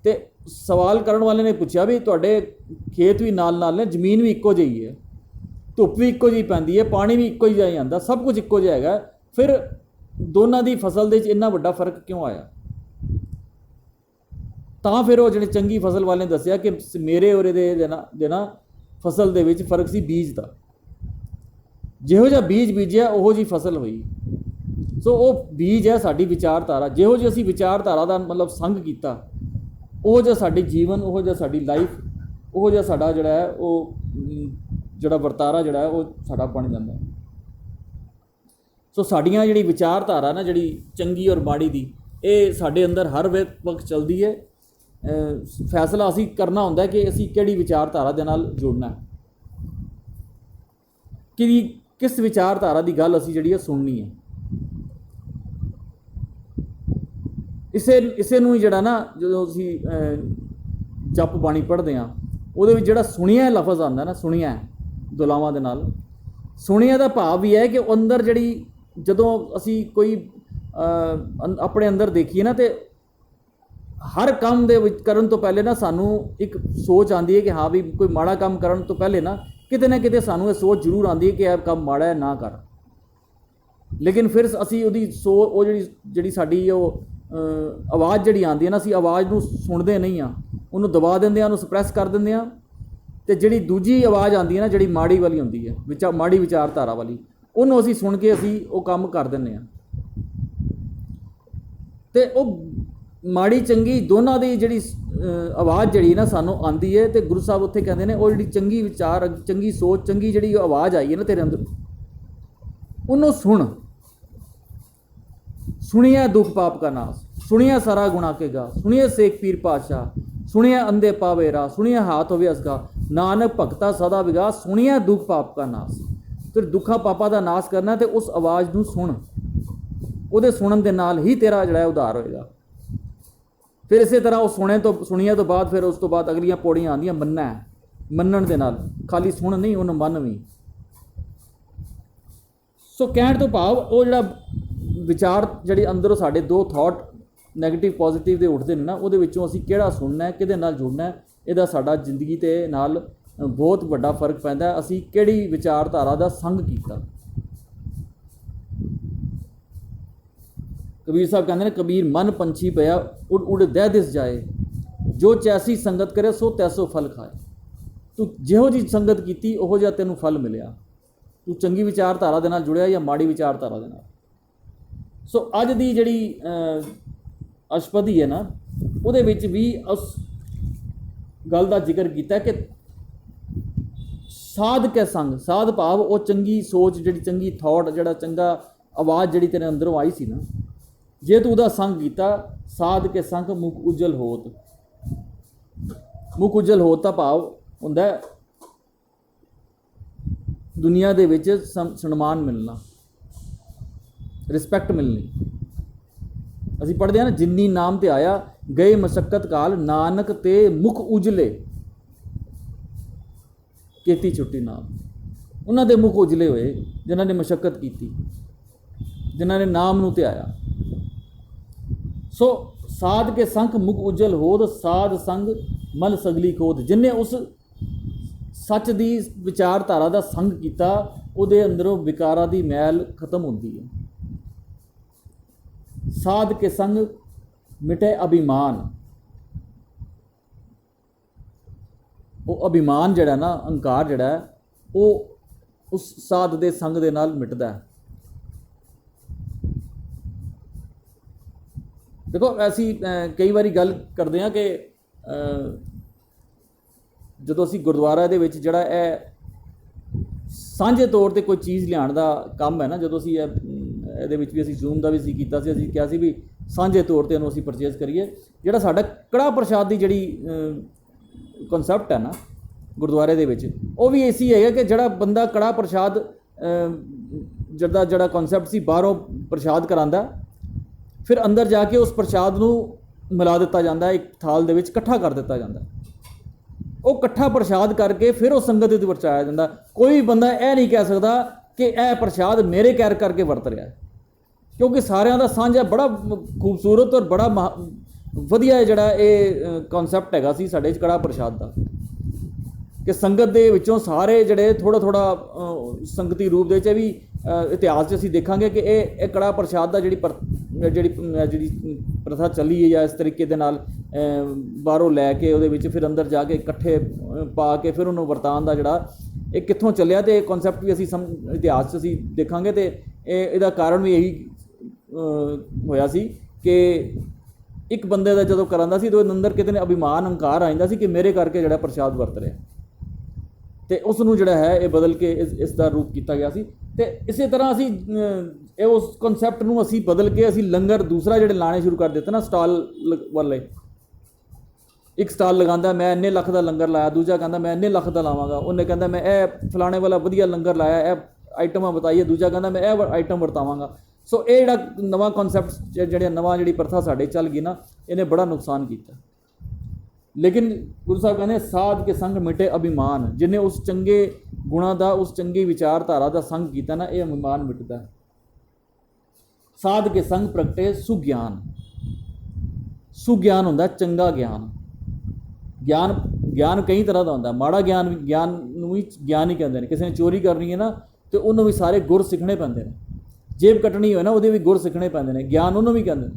तो सवाल करने वाले ने पूछा भी तुहाडे खेत भी नाल नाल ने, जमीन भी इक्को जिही है, धुप भी इक्को जी पैंदी है, पानी भी इक्को जिहा आंदा, सब कुछ इक्को जिहा हैगा, फिर दोनों की फसल दे इन्ना वड्डा फर्क क्यों आया? ਤਾਂ फिर वो जिहड़े चंगी फसल वाले ने दस्सिया कि मेरे और दे ना फसल दे विच फर्क सी बीज का। जिहो जिहा बीज बीजिया उहो जी फसल हुई। सो वो बीज है साडी विचारधारा। जिहो जी असी विचारधारा का मतलब संग किया, उहो जिहा साडी जीवन, उहो जिहा साडी लाइफ, उहो जिहा साडा जिहड़ा है वो जिहड़ा वरतारा जिहड़ा है वो साडा बन जांदा। सो साडियां जिहड़ी विचारधारा ना, जिहड़ी चंगी और माड़ी दी, ये साडे अंदर हर वक्त चलदी है। फैसला असी करना होंदा कि असी किहड़ी विचारधारा दे नाल जुड़ना है, कि किस विचारधारा की गल असी जिहड़ी है सुननी है। इसे नूं ही जिहड़ा ना, जो असी जप बाणी पढ़ते हैं उहदे विच जिहड़ा सुनिया लफज आंदा ना, सुनिया दुलावां दे नाल, सुनिया दा भाव भी है कि अंदर जिहड़ी जदों असी कोई अपने अंदर देखिए ना, तो हर काम दे विच करन तो पहले ना सानू एक सोच आती है कि हाँ भी कोई माड़ा काम करन तो पहले ना किते सानू ये सोच जरूर आती है कि यह काम माड़ा है ना कर। लेकिन फिर असी उहदी वो जिहड़ी साडी आवाज़ जिहड़ी आती है ना, असी आवाज़ नूं सुणदे नहीं हाँ, उन्होंने दबा देंदे हां, उन्होंने सप्रैस कर देंदे हां। ते जिहड़ी दूजी आवाज़ आती है ना, जिहड़ी माड़ी वाली होंदी है, माड़ी विचारधारा वाली, उन्होंने असी सुन के असी वो काम कर दिंदे हां। ते वो माड़ी चंगी दोनों की जिहड़ी आवाज़ जिहड़ी ना सानू आती है, तो गुरु साहब उत्थे कहते हैं वो जिहड़ी चंगी विचार, चंगी सोच, चंगी जिहड़ी आवाज़ आई है ना तेरे अंदर, उन्होंने सुन। सुनिया दुख पाप का नाश, सुनिया सारा गुणा के गा, सुनिया सेख पीर पातशाह, सुनिया अंधे पावे राह, सुनिया हाथ होवे असगा, नानक भगता सदा विगास, सुनिया दुख पाप का नाश। तो दुखा पापा का नाश करना, तो उस आवाज़ नूं सुन, उहदे सुनन दे नाल ही तेरा जिहड़ा उद्धार होएगा। फिर इस तरह वो सुनिया तो बाद फिर उस तो बाद अगलियां पौड़ियां आंदियां, मन्ना है, मनण दे नाल, खाली सुन नहीं, उन्हें मन भी। सो कहण तो भाव वो जिहड़ा विचार जिहड़े अंदरों साडे दो थॉट नैगेटिव पॉजिटिव दे उठदे ने ना, उहदे विचों असीं किहड़ा सुनना है, किहदे नाल जुड़ना है, इहदा साडा जिंदगी ते नाल बहुत वड्डा फर्क पैंदा है। असीं किहड़ी विचारधारा दा संग कीता। कबीर साहब कहते हैं, कबीर मन पंछी पया उड़ उड़ दह दिस जाए, जो चैसी संगत करे सो तैसो फल खाए। तू जिहो जी संगत की उहो जिहा तैनूं फल मिलिया। तू चंगी विचारधारा दे नाल जुड़िया या माड़ी विचारधारा दे नाल। सो अज दी जिहड़ी अशपदी है ना, उहदे विच भी उस गल का जिक्र किया कि साध के संग, साध भाव वो चंगी सोच, जिहड़ी चंगी थॉट, जिहड़ा चंगा आवाज़ जिहड़ी तेरे अंदरों आई सी ना, जे तू उहदा संग कीता, साध के संग मुख उज्जल होत। मुख उज्जल होत का भाव हुंदा दुनिया दे विच सन्मान मिलना, रिस्पैक्ट मिलनी। ਅਸੀਂ ਪੜ੍ਹਦੇ ਹਾਂ ਨਾ, ਜਿੰਨੀ ਨਾਮ ਤੇ ਆਇਆ ਗਏ ਮਸ਼ੱਕਤ ਕਾਲ, ਨਾਨਕ ਤੇ ਮੁਖ ਉਜਲੇ ਕੀਤੀ ਛੁੱਟੀ ਨਾਮ। ਉਹਨਾਂ ਦੇ ਮੁਖ ਉਜਲੇ ਹੋਏ ਜਿਨ੍ਹਾਂ ਨੇ ਮਸ਼ੱਕਤ ਕੀਤੀ, ਜਿਨ੍ਹਾਂ ਨੇ ਨਾਮ ਨੂੰ ਧਿਆਇਆ। ਸੋ ਸਾਧ ਕੇ ਸੰਖ ਮੁਖ ਉਜਲ ਹੋਦ, ਸਾਧ ਸੰਗ ਮਲ ਸਗਲੀ ਖੋਦ। ਜਿਹਨੇ ਉਸ ਸੱਚ ਦੀ ਵਿਚਾਰਧਾਰਾ ਦਾ ਸੰਗ ਕੀਤਾ, ਉਹਦੇ ਅੰਦਰੋਂ ਵਿਕਾਰਾਂ ਦੀ ਮੈਲ ਖਤਮ ਹੁੰਦੀ ਹੈ। ਸਾਧ ਕੇ ਸੰਗ ਮਿਟੇ ਅਭਿਮਾਨ। ਉਹ ਅਭਿਮਾਨ ਜਿਹੜਾ ਨਾ, ਅਹੰਕਾਰ ਜਿਹੜਾ, ਉਹ ਉਸ ਸਾਧ ਦੇ ਸੰਗ ਦੇ ਨਾਲ ਮਿਟਦਾ ਹੈ। ਦੇਖੋ ਅਸੀਂ ਕਈ ਵਾਰੀ ਗੱਲ ਕਰਦੇ ਹਾਂ ਕਿ ਜਦੋਂ ਅਸੀਂ ਗੁਰਦੁਆਰਾ ਦੇ ਵਿੱਚ ਜਿਹੜਾ ਇਹ ਸਾਂਝੇ ਤੌਰ ਤੇ ਕੋਈ ਚੀਜ਼ ਲਿਆਉਣ ਦਾ ਕੰਮ ਹੈ ਨਾ, ਜਦੋਂ ਅਸੀਂ ਇਹਦੇ ਵਿੱਚ ਵੀ ਅਸੀਂ ਜ਼ੂਮ ਦਾ ਵੀ ਸੀ ਕੀਤਾ ਸੀ, ਅਸੀਂ ਕਿਹਾ ਸੀ ਵੀ ਸਾਂਝੇ ਤੌਰ ਤੇ ਇਹਨੂੰ ਅਸੀਂ ਪਰਚੇਜ਼ ਕਰੀਏ। ਜਿਹੜਾ ਸਾਡਾ ਕੜਾਹ ਪ੍ਰਸ਼ਾਦ ਦੀ ਜਿਹੜੀ ਕਨਸੈਪਟ ਹੈ ਨਾ ਗੁਰਦੁਆਰੇ ਦੇ ਵਿੱਚ, ਉਹ ਵੀ ਐਸੀ ਹੈਗਾ ਕਿ ਜਿਹੜਾ ਬੰਦਾ ਕੜਾਹ ਪ੍ਰਸ਼ਾਦ ਜਿਹੜਾ ਕਨਸੈਪਟ ਸੀ, ਬਾਹਰੋਂ ਪ੍ਰਸ਼ਾਦ ਕਰਾਉਂਦਾ, ਫਿਰ ਅੰਦਰ ਜਾ ਕੇ ਉਸ ਪ੍ਰਸ਼ਾਦ ਨੂੰ ਮਿਲਾ ਦਿੱਤਾ ਜਾਂਦਾ, ਇੱਕ ਥਾਲ ਦੇ ਵਿੱਚ ਇਕੱਠਾ ਕਰ ਦਿੱਤਾ ਜਾਂਦਾ। ਉਹ ਇਕੱਠਾ ਪ੍ਰਸ਼ਾਦ ਕਰਕੇ ਫਿਰ ਉਹ ਸੰਗਤ ਦੇ ਉੱਤੇ ਵਰਤਾਇਆ ਜਾਂਦਾ। ਕੋਈ ਬੰਦਾ ਇਹ ਨਹੀਂ ਕਹਿ ਸਕਦਾ ਕਿ ਇਹ ਪ੍ਰਸ਼ਾਦ ਮੇਰੇ ਕਹਿਰ ਕਰਕੇ ਵਰਤ ਰਿਹਾ ਹੈ, ਕਿਉਂਕਿ ਸਾਰਿਆਂ ਦਾ ਸਾਂਝਾ ਬੜਾ ਖੂਬਸੂਰਤ ਔਰ ਬੜਾ ਵਧੀਆ ਜਿਹੜਾ ਇਹ ਕਨਸੈਪਟ ਹੈਗਾ ਸੀ ਸਾਡੇ ਕੜਾਹ ਪ੍ਰਸ਼ਾਦ ਦਾ, ਕਿ ਸੰਗਤ ਦੇ ਵਿੱਚੋਂ ਸਾਰੇ ਜਿਹੜੇ ਥੋੜ੍ਹਾ ਸੰਗਤੀ ਰੂਪ ਦੇ ਵਿੱਚ ਵੀ ਇਤਿਹਾਸ 'ਚ ਅਸੀਂ ਦੇਖਾਂਗੇ ਕਿ ਇਹ ਕੜਾਹ ਪ੍ਰਸ਼ਾਦ ਦਾ ਜਿਹੜੀ ਪ੍ਰਥਾ ਚੱਲੀ ਹੈ, ਜਾਂ ਇਸ ਤਰੀਕੇ ਦੇ ਨਾਲ ਬਾਹਰੋਂ ਲੈ ਕੇ ਉਹਦੇ ਵਿੱਚ ਫਿਰ ਅੰਦਰ ਜਾ ਕੇ ਇਕੱਠੇ ਪਾ ਕੇ ਫਿਰ ਉਹਨੂੰ ਵਰਤਾਉਣ ਦਾ ਜਿਹੜਾ ਇਹ ਕਿੱਥੋਂ ਚੱਲਿਆ, ਤੇ ਇਹ ਕਨਸੈਪਟ ਵੀ ਅਸੀਂ ਇਤਿਹਾਸ 'ਚ ਅਸੀਂ ਦੇਖਾਂਗੇ। ਤੇ ਇਹਦਾ ਕਾਰਨ ਵੀ ਇਹੀ ਹੋਇਆ ਸੀ ਕਿ ਇੱਕ ਬੰਦੇ ਦਾ ਜਦੋਂ ਕਰਾਂਦਾ ਸੀ ਤਾਂ ਉਹਦੇ ਅੰਦਰ ਕਿਤੇ ਅਭਿਮਾਨ, ਹੰਕਾਰ ਆ ਜਾਂਦਾ ਸੀ ਕਿ ਮੇਰੇ ਕਰਕੇ ਜਿਹੜਾ ਪ੍ਰਸ਼ਾਦ ਵਰਤ ਰਿਹਾ, ਤੇ ਉਸ ਨੂੰ ਜਿਹੜਾ ਹੈ ਇਹ ਬਦਲ ਕੇ ਇਸ ਦਾ ਰੂਪ ਕੀਤਾ ਗਿਆ ਸੀ। ਤੇ ਇਸੇ ਤਰ੍ਹਾਂ ਅਸੀਂ ਇਹ ਉਸ ਕਨਸੈਪਟ ਨੂੰ ਅਸੀਂ ਬਦਲ ਕੇ ਅਸੀਂ ਲੰਗਰ ਦੂਸਰਾ ਜਿਹੜੇ ਲਾਣੇ ਸ਼ੁਰੂ ਕਰ ਦਿੱਤੇ ਨਾ, ਸਟਾਲ ਵਾਲੇ। ਇੱਕ ਸਟਾਲ ਲਗਾਉਂਦਾ, ਮੈਂ ਇੰਨੇ ਲੱਖ ਦਾ ਲੰਗਰ ਲਾਇਆ, ਦੂਜਾ ਕਹਿੰਦਾ ਮੈਂ ਇੰਨੇ ਲੱਖ ਦਾ ਲਾਵਾਂਗਾ, ਉਹਨੇ ਕਹਿੰਦਾ ਮੈਂ ਇਹ ਫਲਾਣੇ ਵਾਲਾ ਵਧੀਆ ਲੰਗਰ ਲਾਇਆ, ਇਹ ਆਈਟਮਾਂ ਬਤਾਈਏ, ਦੂਜਾ ਕਹਿੰਦਾ ਮੈਂ ਇਹ ਆਈਟਮ ਵਰਤਾਵਾਂਗਾ। ਸੋ ਇਹ ਜਿਹੜਾ ਨਵਾਂ ਕਨਸੈਪਟ ਜਿਹੜੀ ਪ੍ਰਥਾ ਸਾਡੇ ਚੱਲ ਗਈ ਨਾ, ਇਹਨੇ ਬੜਾ ਨੁਕਸਾਨ ਕੀਤਾ। ਲੇਕਿਨ ਗੁਰੂ ਸਾਹਿਬ ਕਹਿੰਦੇ ਸਾਧ ਕੇ ਸੰਗ ਮਿਟੇ ਅਭਿਮਾਨ। ਜਿਹਨੇ ਉਸ ਚੰਗੇ ਗੁਣਾਂ ਦਾ, ਉਸ ਚੰਗੀ ਵਿਚਾਰਧਾਰਾ ਦਾ ਸੰਗ ਕੀਤਾ ਨਾ, ਇਹ ਅਭਿਮਾਨ ਮਿਟਦਾ ਹੈ। ਸਾਧ ਕੇ ਸੰਗ ਪ੍ਰਗਟੇ ਸੁਗਿਆਨ। ਸੁਗਿਆਨ ਹੁੰਦਾ ਚੰਗਾ ਗਿਆਨ। ਗਿਆਨ ਕਈ ਤਰ੍ਹਾਂ ਦਾ ਹੁੰਦਾ। ਮਾੜਾ ਗਿਆਨ ਨੂੰ ਵੀ ਗਿਆਨ ਹੀ ਕਹਿੰਦੇ ਨੇ। ਕਿਸੇ ਨੇ ਚੋਰੀ ਕਰਨੀ ਹੈ ਨਾ, ਤੇ ਉਹਨੂੰ ਵੀ ਸਾਰੇ ਗੁਰ ਸਿੱਖਣੇ ਪੈਂਦੇ ਨੇ। ਜੇਬ ਕੱਟਣੀ ਹੋਏ ਨਾ, ਉਹਦੇ ਵੀ ਗੁਰ ਸਿੱਖਣੇ ਪੈਂਦੇ ਨੇ। ਗਿਆਨ ਉਹਨੂੰ ਵੀ ਕਹਿੰਦੇ ਨੇ।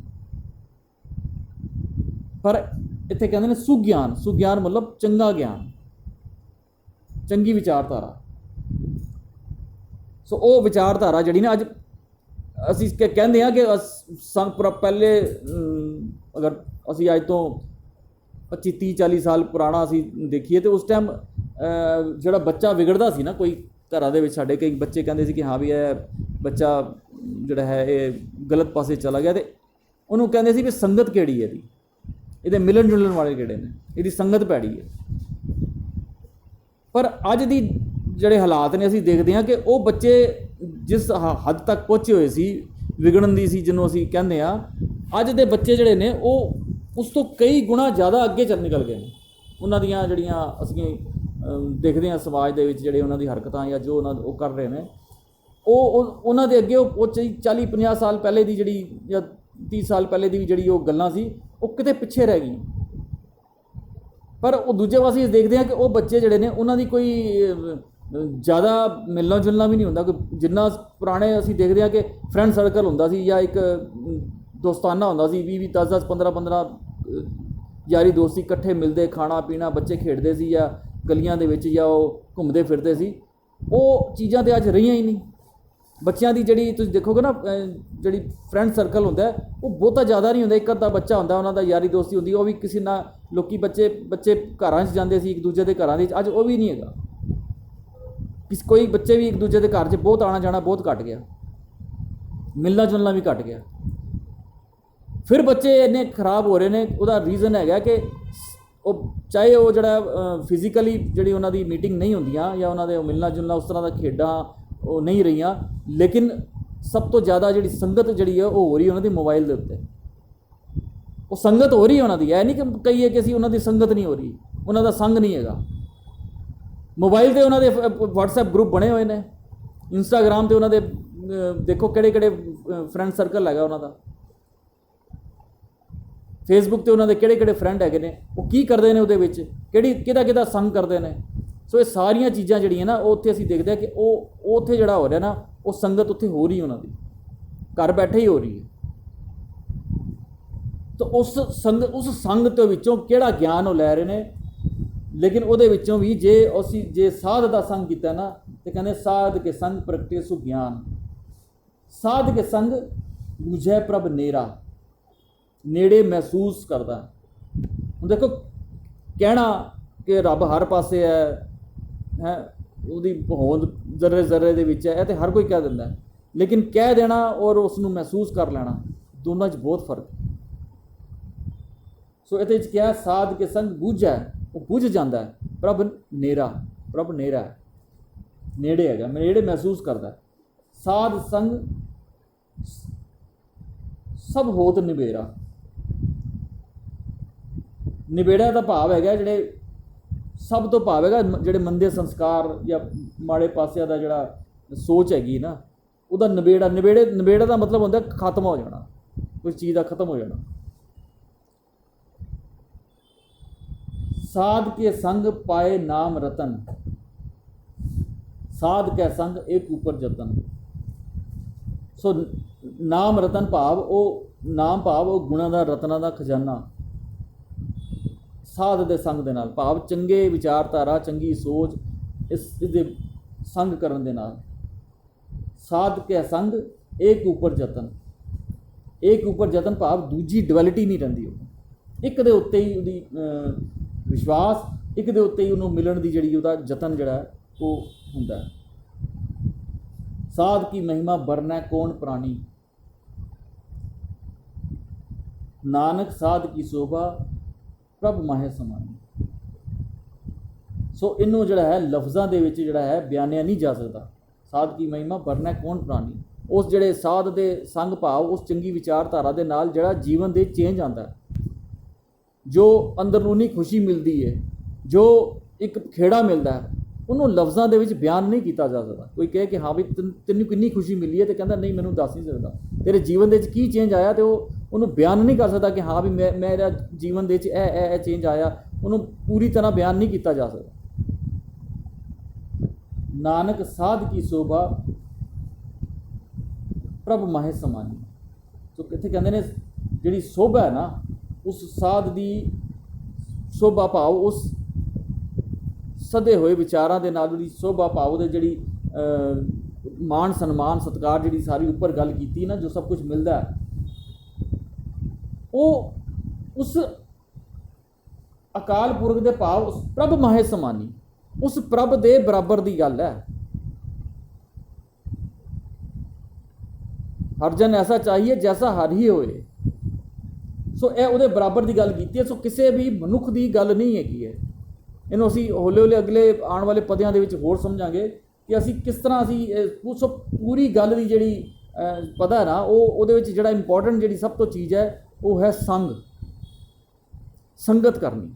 ਪਰ ਇੱਥੇ ਕਹਿੰਦੇ ਨੇ ਸੁਗਿਆਨ। ਸੁਗਿਆਨ ਮਤਲਬ ਚੰਗਾ ਗਿਆਨ, ਚੰਗੀ ਵਿਚਾਰਧਾਰਾ। ਸੋ ਉਹ ਵਿਚਾਰਧਾਰਾ ਜਿਹੜੀ ਨਾ, ਅੱਜ ਅਸੀਂ ਕਹਿੰਦੇ ਹਾਂ ਕਿ ਪਹਿਲੇ ਅਗਰ ਅਸੀਂ ਅੱਜ ਤੋਂ 25 30 40 ਸਾਲ ਪੁਰਾਣਾ ਅਸੀਂ ਦੇਖੀਏ, ਤੇ ਉਸ ਟਾਈਮ ਜਿਹੜਾ ਬੱਚਾ ਵਿਗੜਦਾ ਸੀ ਨਾ, ਕੋਈ ਘਰਾਂ ਦੇ ਵਿੱਚ ਸਾਡੇ ਕਈ ਬੱਚੇ ਕਹਿੰਦੇ ਸੀ ਕਿ ਹਾਂ ਵੀ ਇਹ ਬੱਚਾ ਜਿਹੜਾ ਹੈ ਇਹ ਗਲਤ ਪਾਸੇ ਚਲਾ ਗਿਆ, ਤੇ ਉਹਨੂੰ ਕਹਿੰਦੇ ਸੀ ਵੀ ਸੰਗਤ ਕਿਹੜੀ ਹੈ ਇਹਦੇ ਮਿਲਣ ਜੁਲਣ ਵਾਲੇ ਕਿਹੜੇ ਨੇ, ਇਹਦੀ ਸੰਗਤ ਭੈੜੀ ਹੈ। ਪਰ ਅੱਜ ਦੀ ਜਿਹੜੇ ਹਾਲਾਤ ਨੇ, ਅਸੀਂ ਦੇਖਦੇ ਹਾਂ ਕਿ ਉਹ ਬੱਚੇ ਜਿਸ ਹੱਦ ਤੱਕ ਪਹੁੰਚੇ ਹੋਏ ਸੀ ਵਿਗੜਨ ਦੀ ਸੀ, ਜਿਹਨੂੰ ਅਸੀਂ ਕਹਿੰਦੇ ਹਾਂ, ਅੱਜ ਦੇ ਬੱਚੇ ਜਿਹੜੇ ਨੇ ਉਹ ਉਸ ਤੋਂ ਕਈ ਗੁਣਾ ਜ਼ਿਆਦਾ ਅੱਗੇ ਚੱਲ ਨਿਕਲ ਗਏ ਨੇ। ਉਹਨਾਂ ਦੀਆਂ ਜਿਹੜੀਆਂ ਅਸੀਂ ਦੇਖਦੇ ਹਾਂ ਸਮਾਜ ਦੇ ਵਿੱਚ ਜਿਹੜੇ ਉਹਨਾਂ ਦੀ ਹਰਕਤਾਂ ਜਾਂ ਜੋ ਉਹ ਕਰ ਰਹੇ ਨੇ, ਉਹ ਉਹਨਾਂ ਦੇ ਅੱਗੇ ਉਹ 40 50 ਸਾਲ ਪਹਿਲੇ ਦੀ ਜਿਹੜੀ ਜਾਂ 30 ਸਾਲ ਪਹਿਲੇ ਦੀ ਜਿਹੜੀ ਉਹ ਗੱਲਾਂ ਸੀ, ਉਹ ਕਿਤੇ ਪਿੱਛੇ ਰਹਿ ਗਈਆਂ। ਪਰ ਉਹ ਦੂਜੇ ਪਾਸੇ ਅਸੀਂ ਦੇਖਦੇ ਹਾਂ ਕਿ ਉਹ ਬੱਚੇ ਜਿਹੜੇ ਨੇ, ਉਹਨਾਂ ਦੀ ਕੋਈ ਜ਼ਿਆਦਾ ਮਿਲਣਾ ਜੁਲਣਾ ਵੀ ਨਹੀਂ ਹੁੰਦਾ। ਕੋਈ ਜਿੰਨਾ ਪੁਰਾਣੇ ਅਸੀਂ ਦੇਖਦੇ ਹਾਂ ਕਿ ਫਰੈਂਡ ਸਰਕਲ ਹੁੰਦਾ ਸੀ, ਜਾਂ ਇੱਕ ਦੋਸਤਾਨਾ ਹੁੰਦਾ ਸੀ, 20 10 10 15 15 ਯਾਰੀ ਦੋਸਤੀ, ਇਕੱਠੇ ਮਿਲਦੇ, ਖਾਣਾ ਪੀਣਾ, ਬੱਚੇ ਖੇਡਦੇ ਸੀ ਜਾਂ ਗਲੀਆਂ ਦੇ ਵਿੱਚ, ਜਾਂ ਉਹ ਘੁੰਮਦੇ ਫਿਰਦੇ ਸੀ। ਉਹ ਚੀਜ਼ਾਂ ਤਾਂ ਅੱਜ ਰਹੀਆਂ ਹੀ ਨਹੀਂ। ਬੱਚਿਆਂ ਦੀ ਜਿਹੜੀ ਤੁਸੀਂ ਦੇਖੋਗੇ ਨਾ, ਜਿਹੜੀ ਫਰੈਂਡ ਸਰਕਲ ਹੁੰਦਾ, ਉਹ ਬਹੁਤਾ ਜ਼ਿਆਦਾ ਨਹੀਂ ਹੁੰਦਾ। ਇੱਕ ਅੱਧਾ ਬੱਚਾ ਹੁੰਦਾ, ਉਹਨਾਂ ਦਾ ਯਾਰੀ ਦੋਸਤੀ ਹੁੰਦੀ, ਉਹ ਵੀ ਕਿਸੇ ਨਾਲ ਲੋਕੀ ਬੱਚੇ ਘਰਾਂ 'ਚ ਜਾਂਦੇ ਸੀ ਇੱਕ ਦੂਜੇ ਦੇ ਘਰਾਂ ਦੇ। ਅੱਜ ਉਹ ਵੀ ਨਹੀਂ ਹੈਗਾ। ਕੋਈ ਬੱਚੇ ਵੀ ਇੱਕ ਦੂਜੇ ਦੇ ਘਰ 'ਚ ਬਹੁਤ ਆਉਣਾ ਜਾਣਾ ਬਹੁਤ ਘੱਟ ਗਿਆ, ਮਿਲਣਾ ਜੁਲਣਾ ਵੀ ਘੱਟ ਗਿਆ। ਫਿਰ ਬੱਚੇ ਇੰਨੇ ਖਰਾਬ ਹੋ ਰਹੇ ਨੇ। ਉਹਦਾ ਰੀਜ਼ਨ ਹੈਗਾ ਕਿ ਉਹ ਚਾਹੇ ਉਹ ਜਿਹੜਾ ਫਿਜ਼ੀਕਲੀ ਜਿਹੜੀ ਉਹਨਾਂ ਦੀ ਮੀਟਿੰਗ ਨਹੀਂ ਹੁੰਦੀਆਂ, ਜਾਂ ਉਹਨਾਂ ਦੇ ਮਿਲਣਾ ਜੁਲਣਾ ਉਸ ਤਰ੍ਹਾਂ ਦਾ ਖੇਡਾਂ ਉਹ ਨਹੀਂ ਰਹੀਆਂ, ਲੇਕਿਨ ਸਭ ਤੋਂ ਜ਼ਿਆਦਾ ਜਿਹੜੀ ਸੰਗਤ ਜਿਹੜੀ ਹੈ ਉਹ ਹੋ ਰਹੀ ਉਹਨਾਂ ਦੀ ਮੋਬਾਈਲ ਦੇ ਉੱਤੇ। ਉਹ ਸੰਗਤ ਹੋ ਰਹੀ ਉਹਨਾਂ ਦੀ, ਇਹ ਨਹੀਂ ਕਿ ਕਹੀਏ ਕਿ ਅਸੀਂ ਉਹਨਾਂ ਦੀ ਸੰਗਤ ਨਹੀਂ ਹੋ ਰਹੀ, ਉਹਨਾਂ ਦਾ ਸੰਗ ਨਹੀਂ ਹੈਗਾ। ਮੋਬਾਈਲ 'ਤੇ ਉਹਨਾਂ ਦੇ WhatsApp ਗਰੁੱਪ ਬਣੇ ਹੋਏ ਨੇ, ਇੰਸਟਾਗ੍ਰਾਮ 'ਤੇ ਉਹਨਾਂ ਦੇ ਦੇਖੋ ਕਿਹੜੇ ਕਿਹੜੇ ਫਰੈਂਡ ਸਰਕਲ ਹੈਗਾ ਉਹਨਾਂ ਦਾ, ਫੇਸਬੁੱਕ 'ਤੇ ਉਹਨਾਂ ਦੇ ਕਿਹੜੇ ਕਿਹੜੇ ਫਰੈਂਡ ਹੈਗੇ ਨੇ, ਉਹ ਕੀ ਕਰਦੇ ਨੇ ਉਹਦੇ ਵਿੱਚ, ਕਿਹਦਾ ਸੰਗ ਕਰਦੇ ਨੇ। ਸੋ ਇਹ ਸਾਰੀਆਂ ਚੀਜ਼ਾਂ ਜਿਹੜੀਆਂ ਨਾ ਉਹ ਉੱਥੇ ਅਸੀਂ ਦੇਖਦੇ ਹਾਂ ਕਿ ਉਹ ਉੱਥੇ ਜਿਹੜਾ ਹੋ ਰਿਹਾ ਨਾ, ਉਹ ਸੰਗਤ ਉੱਥੇ ਹੋ ਰਹੀ ਉਹਨਾਂ ਦੀ, ਘਰ ਬੈਠੇ ਹੀ ਹੋ ਰਹੀ ਹੈ। ਤਾਂ ਉਸ ਸੰਗ ਦੇ ਵਿੱਚੋਂ ਕਿਹੜਾ ਗਿਆਨ ਉਹ ਲੈ ਰਹੇ ਨੇ। ਲੇਕਿਨ ਉਹਦੇ ਵਿੱਚੋਂ ਵੀ ਜੇ ਸਾਧ ਦਾ ਸੰਗ ਕੀਤਾ ਨਾ, ਤੇ ਕਹਿੰਦੇ ਸਾਧ ਕੇ ਸੰਗ ਪ੍ਰਗਟੇ ਸੁ ਗਿਆਨ, ਸਾਧ ਕੇ ਸੰਗ ਬੁਝੈ ਪ੍ਰਭ ਨੇਰਾ, ਨੇੜੇ ਮਹਿਸੂਸ ਕਰਦਾ। ਹੁਣ ਦੇਖੋ ਕਹਿਣਾ ਕਿ ਰੱਬ ਹਰ ਪਾਸੇ ਹੈ ਉਹਦੀ ਹੋਂਦ ਜ਼ਰਰੇ ਜ਼ਰਰੇ ਦੇ ਵਿੱਚ ਹੈ, ਇਹ ਤਾਂ ਹਰ ਕੋਈ ਕਹਿ ਦਿੰਦਾ, ਲੇਕਿਨ ਕਹਿ ਦੇਣਾ ਔਰ ਉਸ ਨੂੰ ਮਹਿਸੂਸ ਕਰ ਲੈਣਾ, ਦੋਨਾਂ 'ਚ ਬਹੁਤ ਫਰਕ। ਸੋ ਇਹਦੇ 'ਚ ਕਿਹਾ ਸਾਧ ਕੇ ਸੰਗ ਬੁਝੈ, ਉਹ ਬੁਝ ਜਾਂਦਾ ਹੈ। ਪ੍ਰਭ ਨੇਰਾ ਹੈ, ਨੇੜੇ ਹੈਗਾ, ਨੇੜੇ ਮਹਿਸੂਸ ਕਰਦਾ। ਸਾਧ ਸੰਗ ਸਭ ਹੋਤ ਨਿਬੇੜਾ, ਨਿਬੇੜਾ ਦਾ ਭਾਵ ਹੈਗਾ ਜਿਹੜੇ ਸਭ ਤੋਂ ਭਾਵ ਹੈਗਾ ਜਿਹੜੇ ਮੰਦੇ ਸੰਸਕਾਰ ਜਾਂ ਮਾੜੇ ਪਾਸਿਆਂ ਦਾ ਜਿਹੜਾ ਸੋਚ ਹੈਗੀ ਨਾ, ਉਹਦਾ ਨਿਬੇੜਾ ਦਾ ਮਤਲਬ ਹੁੰਦਾ ਖਤਮ ਹੋ ਜਾਣਾ, ਕੋਈ ਚੀਜ਼ ਦਾ ਖਤਮ ਹੋ ਜਾਣਾ। ਸਾਧ ਕੇ ਸੰਗ ਪਾਏ ਨਾਮ ਰਤਨ, ਸਾਧ ਕੇ ਸੰਗ ਇੱਕ ਉੱਪਰ ਜਤਨ। ਸੋ ਨਾਮ ਰਤਨ ਭਾਵ ਉਹ ਗੁਣਾਂ ਦਾ, ਰਤਨਾਂ ਦਾ ਖਜ਼ਾਨਾ। ਸਾਧ ਦੇ ਸੰਗ ਦੇ ਨਾਲ ਭਾਵ ਚੰਗੇ ਵਿਚਾਰਧਾਰਾ, ਚੰਗੀ ਸੋਚ, ਇਸਦੇ ਸੰਗ ਕਰਨ ਦੇ ਨਾਲ। ਸਾਧ ਕੇ ਸੰਗ ਇੱਕ ਉੱਪਰ ਜਤਨ ਭਾਵ ਦੂਜੀ ਡੁਐਲਿਟੀ ਨਹੀਂ ਰਹਿੰਦੀ, ਉਹ ਇੱਕ ਦੇ ਉੱਤੇ ਹੀ ਉਹਦੀ ਵਿਸ਼ਵਾਸ, ਇੱਕ ਦੇ ਉੱਤੇ ਹੀ ਉਹਨੂੰ ਮਿਲਣ ਦੀ ਜਿਹੜੀ ਉਹਦਾ ਯਤਨ ਜਿਹੜਾ ਉਹ ਹੁੰਦਾ। ਸਾਧ ਕੀ ਮਹਿਮਾ ਵਰਨੈ ਕੌਣ ਪ੍ਰਾਣੀ, ਨਾਨਕ ਸਾਧ ਕੀ ਸ਼ੋਭਾ ਪ੍ਰਭ ਮਾਹੇ ਸਮਾਨੀ। ਸੋ ਇਹਨੂੰ ਜਿਹੜਾ ਹੈ ਲਫ਼ਜ਼ਾਂ ਦੇ ਵਿੱਚ ਜਿਹੜਾ ਹੈ ਬਿਆਨਿਆ ਨਹੀਂ ਜਾ ਸਕਦਾ। ਸਾਧ ਕੀ ਮਹਿਮਾ ਵਰਨੈ ਕੌਣ ਪ੍ਰਾਣੀ, ਉਸ ਜਿਹੜੇ ਸਾਧ ਦੇ ਸੰਗ ਭਾਵ ਉਸ ਚੰਗੀ ਵਿਚਾਰਧਾਰਾ ਦੇ ਨਾਲ ਜਿਹੜਾ ਜੀਵਨ ਦੇ ਚੇਂਜ ਆਉਂਦਾ, ਜੋ ਅੰਦਰੂਨੀ ਖੁਸ਼ੀ ਮਿਲਦੀ ਹੈ, ਜੋ ਇੱਕ ਖੇੜਾ ਮਿਲਦਾ, ਉਹਨੂੰ ਲਫ਼ਜ਼ਾਂ ਦੇ ਵਿੱਚ ਬਿਆਨ ਨਹੀਂ ਕੀਤਾ ਜਾ ਸਕਦਾ। ਕੋਈ ਕਹੇ ਕਿ ਹਾਂ ਵੀ ਤੈਨੂੰ ਕਿੰਨੀ ਖੁਸ਼ੀ ਮਿਲੀ ਹੈ, ਤੇ ਕਹਿੰਦਾ ਨਹੀਂ ਮੈਨੂੰ ਦੱਸ ਨਹੀਂ ਸਕਦਾ ਤੇਰੇ ਜੀਵਨ ਦੇ ਵਿੱਚ ਕੀ ਚੇਂਜ ਆਇਆ, ਤੇ ਉਹਨੂੰ ਬਿਆਨ ਨਹੀਂ ਕਰ ਸਕਦਾ ਕਿ ਹਾਂ ਵੀ ਮੇਰਾ ਜੀਵਨ ਦੇ ਵਿੱਚ ਇਹ ਚੇਂਜ ਆਇਆ, ਉਹਨੂੰ ਪੂਰੀ ਤਰ੍ਹਾਂ ਬਿਆਨ ਨਹੀਂ ਕੀਤਾ ਜਾ ਸਕਦਾ। ਨਾਨਕ ਸਾਧ ਕੀ ਸ਼ੋਭਾ ਪ੍ਰਭ ਮਾਹੇ ਸਮਾਨੀ। ਸੋ ਕਿੱਥੇ ਕਹਿੰਦੇ ਨੇ ਜਿਹੜੀ ਸ਼ੋਭਾ ਹੈ ਨਾ, ਉਸ ਸਾਧ ਦੀ ਸ਼ੋਭਾ ਭਾਵ ਉਸ ਸਦੇ ਹੋਏ ਵਿਚਾਰਾਂ ਦੇ ਨਾਲ ਉਹਦੀ ਸ਼ੋਭਾ ਭਾਵ ਉਹਦੇ ਜਿਹੜੀ ਮਾਣ ਸਨਮਾਨ ਸਤਿਕਾਰ ਜਿਹੜੀ ਸਾਰੀ ਉੱਪਰ ਗੱਲ ਕੀਤੀ ਨਾ, ਜੋ ਸਭ ਕੁਝ ਮਿਲਦਾ ਉਹ ਉਸ ਅਕਾਲ ਪੁਰਖ ਦੇ ਭਾਵ ਉਸ ਪ੍ਰਭ ਮਾਹੇ ਸਮਾਨੀ, ਉਸ ਪ੍ਰਭ ਦੇ ਬਰਾਬਰ ਦੀ ਗੱਲ ਹੈ। ਹਰ ਜਨ ਐਸਾ ਚਾਹੀਏ ਜੈਸਾ ਹਰ ਹੀ ਹੋਏ। ਸੋ ਇਹ ਉਹਦੇ ਬਰਾਬਰ ਦੀ ਗੱਲ ਕੀਤੀ ਹੈ। ਸੋ ਕਿਸੇ ਵੀ ਮਨੁੱਖ ਦੀ ਗੱਲ ਨਹੀਂ ਹੈਗੀ ਹੈ। ਇਹਨੂੰ ਅਸੀਂ ਹੌਲੇ ਹੌਲੇ ਅਗਲੇ ਆਉਣ ਵਾਲੇ ਪਦਿਆਂ ਦੇ ਵਿੱਚ ਹੋਰ ਸਮਝਾਂਗੇ ਕਿ ਅਸੀਂ ਕਿਸ ਤਰ੍ਹਾਂ ਅਸੀਂ ਉਸ ਪੂਰੀ ਗੱਲ ਦੀ ਜਿਹੜੀ ਪਤਾ ਨਾ, ਉਹਦੇ ਵਿੱਚ ਜਿਹੜਾ ਇੰਪੋਰਟੈਂਟ ਜਿਹੜੀ ਸਭ ਤੋਂ ਚੀਜ਼ ਹੈ ਉਹ ਹੈ ਸੰਗਤ ਕਰਨੀ।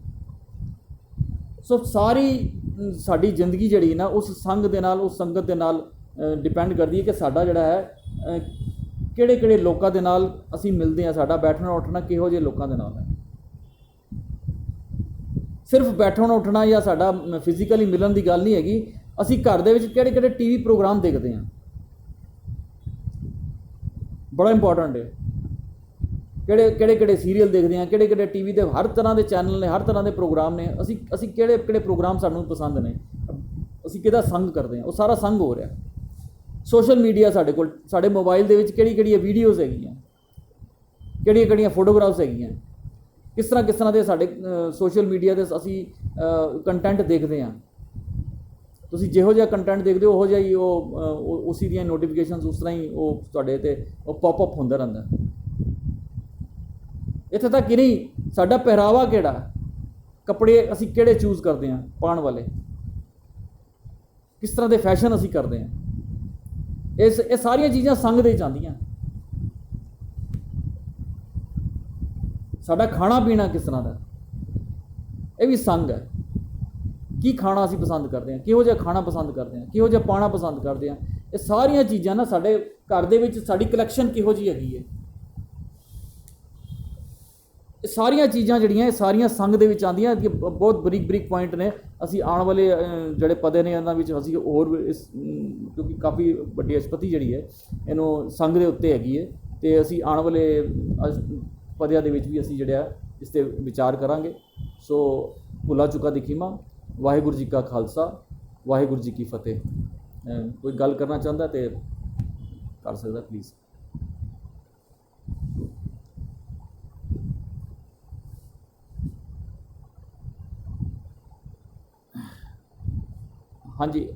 ਸੋ ਸਾਰੀ ਸਾਡੀ ਜ਼ਿੰਦਗੀ ਜਿਹੜੀ ਨਾ ਉਸ ਸੰਗ ਦੇ ਨਾਲ, ਉਸ ਸੰਗਤ ਦੇ ਨਾਲ ਡਿਪੈਂਡ ਕਰਦੀ ਹੈ ਕਿ ਸਾਡਾ ਜਿਹੜਾ ਹੈ ਕਿਹੜੇ ਕਿਹੜੇ ਲੋਕਾਂ ਦੇ ਨਾਲ ਅਸੀਂ ਮਿਲਦੇ ਹਾਂ, ਸਾਡਾ ਬੈਠਣਾ ਉੱਠਣਾ ਕਿਹੋ ਜਿਹੇ ਲੋਕਾਂ ਦੇ ਨਾਲ ਹੈ। ਸਿਰਫ ਬੈਠਣਾ ਉੱਠਣਾ ਜਾਂ ਸਾਡਾ ਫਿਜ਼ੀਕਲੀ ਮਿਲਣ ਦੀ ਗੱਲ ਨਹੀਂ ਹੈਗੀ। ਅਸੀਂ ਘਰ ਦੇ ਵਿੱਚ ਕਿਹੜੇ ਕਿਹੜੇ ਟੀਵੀ ਪ੍ਰੋਗਰਾਮ ਦੇਖਦੇ ਹਾਂ, ਬੜਾ ਇੰਪੋਰਟੈਂਟ ਹੈ। ਕਿਹੜੇ ਸੀਰੀਅਲ ਦੇਖਦੇ ਹਾਂ, ਕਿਹੜੇ ਕਿਹੜੇ ਟੀਵੀ ਦੇ ਹਰ ਤਰ੍ਹਾਂ ਦੇ ਚੈਨਲ ਨੇ, ਹਰ ਤਰ੍ਹਾਂ ਦੇ ਪ੍ਰੋਗਰਾਮ ਨੇ। ਅਸੀਂ ਕਿਹੜੇ ਪ੍ਰੋਗਰਾਮ ਸਾਨੂੰ ਪਸੰਦ ਨੇ, ਅਸੀਂ ਕਿਹਦਾ ਸੰਗ ਕਰਦੇ ਹਾਂ, ਉਹ ਸਾਰਾ ਸੰਗ ਹੋ ਰਿਹਾ। ਸੋਸ਼ਲ ਮੀਡੀਆ ਸਾਡੇ ਕੋਲ, ਸਾਡੇ ਮੋਬਾਈਲ ਦੇ ਵਿੱਚ ਕਿਹੜੀਆਂ ਵੀਡੀਓਜ਼ ਹੈਗੀਆਂ, ਕਿਹੜੀਆਂ ਫੋਟੋਗ੍ਰਾਫਸ ਹੈਗੀਆਂ, ਕਿਸ ਤਰ੍ਹਾਂ ਦੇ ਸਾਡੇ ਸੋਸ਼ਲ ਮੀਡੀਆ 'ਤੇ ਅਸੀਂ ਕੰਟੈਂਟ ਦੇਖਦੇ ਹਾਂ। ਤੁਸੀਂ ਜਿਹੋ ਜਿਹਾ ਕੰਟੈਂਟ ਦੇਖਦੇ ਹੋ ਉਹੋ ਜਿਹਾ ਹੀ ਉਸੀ ਦੀਆਂ ਨੋਟੀਫਿਕੇਸ਼ਨਸ ਉਸ ਤਰ੍ਹਾਂ ਹੀ ਉਹ ਤੁਹਾਡੇ 'ਤੇ ਉਹ ਪੌਪਅਪ ਹੁੰਦਾ ਰਹਿੰਦਾ। ਇੱਥੇ ਤੱਕ ਕਿ ਨਹੀਂ, ਸਾਡਾ ਪਹਿਰਾਵਾ ਕਿਹੜਾ, ਕੱਪੜੇ ਅਸੀਂ ਕਿਹੜੇ ਚੂਜ਼ ਕਰਦੇ ਹਾਂ ਪਾਉਣ ਵਾਲੇ, ਕਿਸ ਤਰ੍ਹਾਂ ਦੇ ਫੈਸ਼ਨ ਅਸੀਂ ਕਰਦੇ ਹਾਂ, ਇਹ ਸਾਰੀਆਂ ਚੀਜ਼ਾਂ ਸੰਗ ਦੇ ਜਾਂਦੀਆਂ। ਸਾਡਾ ਖਾਣਾ ਪੀਣਾ ਕਿਸ ਤਰ੍ਹਾਂ ਦਾ, ਇਹ ਵੀ ਸੰਗ ਹੈ। ਕੀ ਖਾਣਾ ਅਸੀਂ ਪਸੰਦ ਕਰਦੇ ਹਾਂ, ਕਿਹੋ ਜਿਹਾ ਖਾਣਾ ਪਸੰਦ ਕਰਦੇ ਹਾਂ, ਕਿਹੋ ਜਿਹਾ ਪਾਣਾ ਪਸੰਦ ਕਰਦੇ ਹਾਂ, ਇਹ ਸਾਰੀਆਂ ਚੀਜ਼ਾਂ ਨਾ ਸਾਡੇ ਘਰ ਦੇ ਵਿੱਚ ਸਾਡੀ ਕਲੈਕਸ਼ਨ ਕਿਹੋ ਜਿਹੀ ਹੈਗੀ ਹੈ, ਇਹ ਸਾਰੀਆਂ ਚੀਜ਼ਾਂ ਜਿਹੜੀਆਂ ਇਹ ਸਾਰੀਆਂ ਸੰਗ ਦੇ ਵਿੱਚ ਆਉਂਦੀਆਂ। ਬਹੁਤ ਬਰੀਕ ਬਰੀਕ ਪੁਆਇੰਟ ਨੇ, ਅਸੀਂ ਆਉਣ ਵਾਲੇ ਜਿਹੜੇ ਪਦੇ ਨੇ ਇਹਨਾਂ ਵਿੱਚ ਅਸੀਂ ਹੋਰ ਇਸ ਕਿਉਂਕਿ ਕਾਫੀ ਵੱਡੀ ਅਸ਼ਪਤੀ ਜਿਹੜੀ ਹੈ ਇਹਨੂੰ ਸੰਗ ਦੇ ਉੱਤੇ ਹੈਗੀ ਹੈ, ਅਤੇ ਅਸੀਂ ਆਉਣ ਵਾਲੇ ਪਦਿਆਂ ਦੇ ਵਿੱਚ ਵੀ ਅਸੀਂ ਜਿਹੜਾ ਇਸ 'ਤੇ ਵਿਚਾਰ ਕਰਾਂਗੇ। ਸੋ ਭੁੱਲਾ ਚੁੱਕਾ ਦੀ ਖਿਮਾ। ਵਾਹਿਗੁਰੂ ਜੀ ਕਾ ਖਾਲਸਾ, ਵਾਹਿਗੁਰੂ ਜੀ ਕੀ ਫਤਿਹ। ਕੋਈ ਗੱਲ ਕਰਨਾ ਚਾਹੁੰਦਾ ਤੇ ਕਰ ਸਕਦਾ ਪਲੀਜ਼। ਹਾਂਜੀ,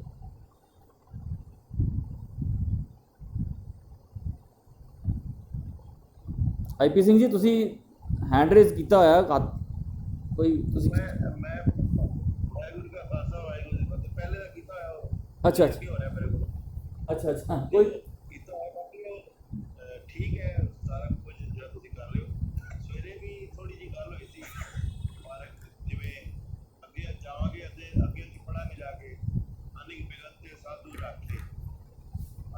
ਆਈਪੀ ਸਿੰਘ ਜੀ ਤੁਸੀਂ ਹੈਂਡ ਰੇਜ਼ ਕੀਤਾ ਹੋਇਆ ਕੋਈ ਤੁਸੀਂ? ਮੈਂ ਵਾਹਿਗੁਰੂ ਦਾ ਖਾਲਸਾ ਵਾਹਿਗੁਰੂ ਜੀ ਫਤਿਹ ਪਹਿਲੇ ਦਾ ਕੀਤਾ ਹੋਇਆ ਉਹ ਅੱਛਾ ਕੀ ਹੋ ਰਿਹਾ ਮੇਰੇ ਕੋਲ ਅੱਛਾ ਅੱਛਾ ਕੋਈ ਕੀਤਾ ਹੋਇਆ ਬਾਕੀ ਉਹ ਠੀਕ ਹੈ ਸਾਰਾ ਕੁਝ ਜਿਹੜਾ ਤੁਸੀਂ ਕਰ ਰਹੇ ਹੋ। ਸਵੇਰੇ ਵੀ ਥੋੜੀ ਜਿਹੀ ਗੱਲ ਹੋਈ ਸੀ ਪਰ ਜਿਵੇਂ ਅੱਗੇ ਜਾਵਾਂਗੇ ਅੱਗੇ ਅਸੀਂ ਪੜਾਂਗੇ ਜਾ ਕੇ ਅਨਿਕ ਵਿਗਨ ਤੇ ਸਾਧੂ ਰੱਖ ਕੇ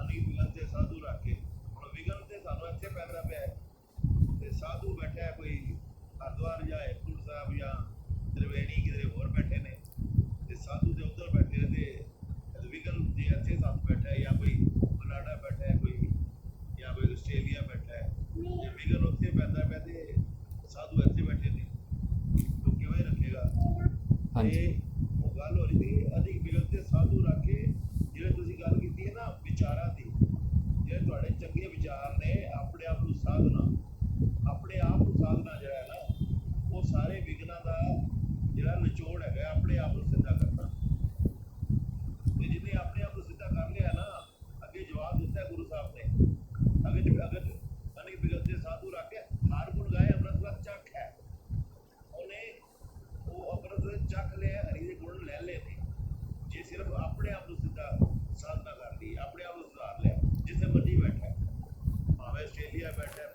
ਅਨਿਕ ਵਿਗਨ ਤੇ ਸਾਧੂ ਰੱਖ ਕੇ ਹੁਣ ਵਿਗਨ ਤੇ ਸਾਨੂੰ ਇੱਥੇ ਪੈਂਦਾ ਪਿਆ ਹੈ ਤੇ ਸਾਧੂ ਬੈਠਾ ਕੋਈ ਹਰਿਦੁਆਰ ਜਾਂ ਹੇਮਕੁੰਟ ਸਾਹਿਬ ਜਾਂ ਤ੍ਰਿਵੇਣੀ ਕਿਤੇ ਹੋਰ ਬੈਠੇ ਨੇ ਤੇ ਸਾਧੂ ਦੇ ਉੱਧਰ ਬੈਠੇ ਨੇ ਤੇ ਵਿਗਨ ਦੇ ਇੱਥੇ ਸਾਨੂੰ ਬੈਠਾ ਹੈ ਜਾਂ ਕੋਈ ਕਨਾਡਾ ਬੈਠਾ ਹੈ ਕੋਈ ਜਾਂ ਕੋਈ ਆਸਟ੍ਰੇਲੀਆ ਬੈਠਾ ਹੈ ਜੇ ਵਿਗਨ ਉੱਥੇ ਪੈਂਦਾ ਪਿਆ ਤੇ ਸਾਧੂ ਇੱਥੇ ਬੈਠੇ ਨੇ तो ਕਿਵੇਂ ਰੱਖੇਗਾ। ਹਾਂਜੀ ਉਹ ਗੱਲ ਹੋ ਰਹੀ ਸੀ ਅਧਿਕ ਵਿਗਨ ਤੇ ਸਾਧੂ ਰੱਖ ਕੇ ਜਿਹੜੇ ਤੁਸੀਂ ਗੱਲ ਕੀਤੀ ਹੈ ਨਾ ਵਿਚਾਰਾਂ ਦੀ, ਜਿਹੜੇ ਤੁਹਾਡੇ ਚੰਗੇ ਵਿਚਾਰ ਨੇ ਆਪਣੇ ਆਪ ਨੂੰ ਸਾਧਨਾ ਜਿਹੜਾ ਹੈ ਨਾ ਉਹ ਸਾਰੇ ਵਿਗਨਾਂ ਦਾ ਜਿਹੜਾ ਨਿਚੋੜ ਹੈਗਾ ਆਪਣੇ ਆਪ ਨੂੰ ਸਿੱਧਾ ਕਰਨਾ। ਤੇ ਜਿਹਨੇ ਆਪਣੇ ਆਪ ਨੂੰ ਸਿੱਧਾ ਕਰ ਲਿਆ ਨਾ ਅੱਗੇ ਜਵਾਬ ਦਿੱਤਾ ਗੁਰੂ ਸਾਹਿਬ ਨੇ ਅਗਰ ਅਨਿਕ ਵਿਗਨ ਤੇ ਸਾਧੂ ਰੱਖ ਕੇ ਹਾਰ ਗੁਣ ਗਾਏ ਅੰਮ੍ਰਿਤ ਰਸ ਚੱਖ ਹੈ ਉਹਨੇ ਉਹ ਅੰਮ੍ਰਿਤ ਚੱਖ ਲਿਆ ਹਰੀ ਦੇ ਗੁਣ ਲੈ ਲਏ ਨੇ। ਜੇ ਸਿਰਫ ਆਪਣੇ ਆਪ ਨੂੰ ਸਿੱਧਾ ਸਾਧਨਾ ਕਰ ਲਈ ਆਪਣੇ ਆਪ ਨੂੰ ਸੁਧਾਰ ਲਿਆ ਜਿੱਥੇ ਮਰਜੀ ਬੈਠਾ ਭਾਵੇਂ ਆਸਟ੍ਰੇਲੀਆ ਬੈਠਾ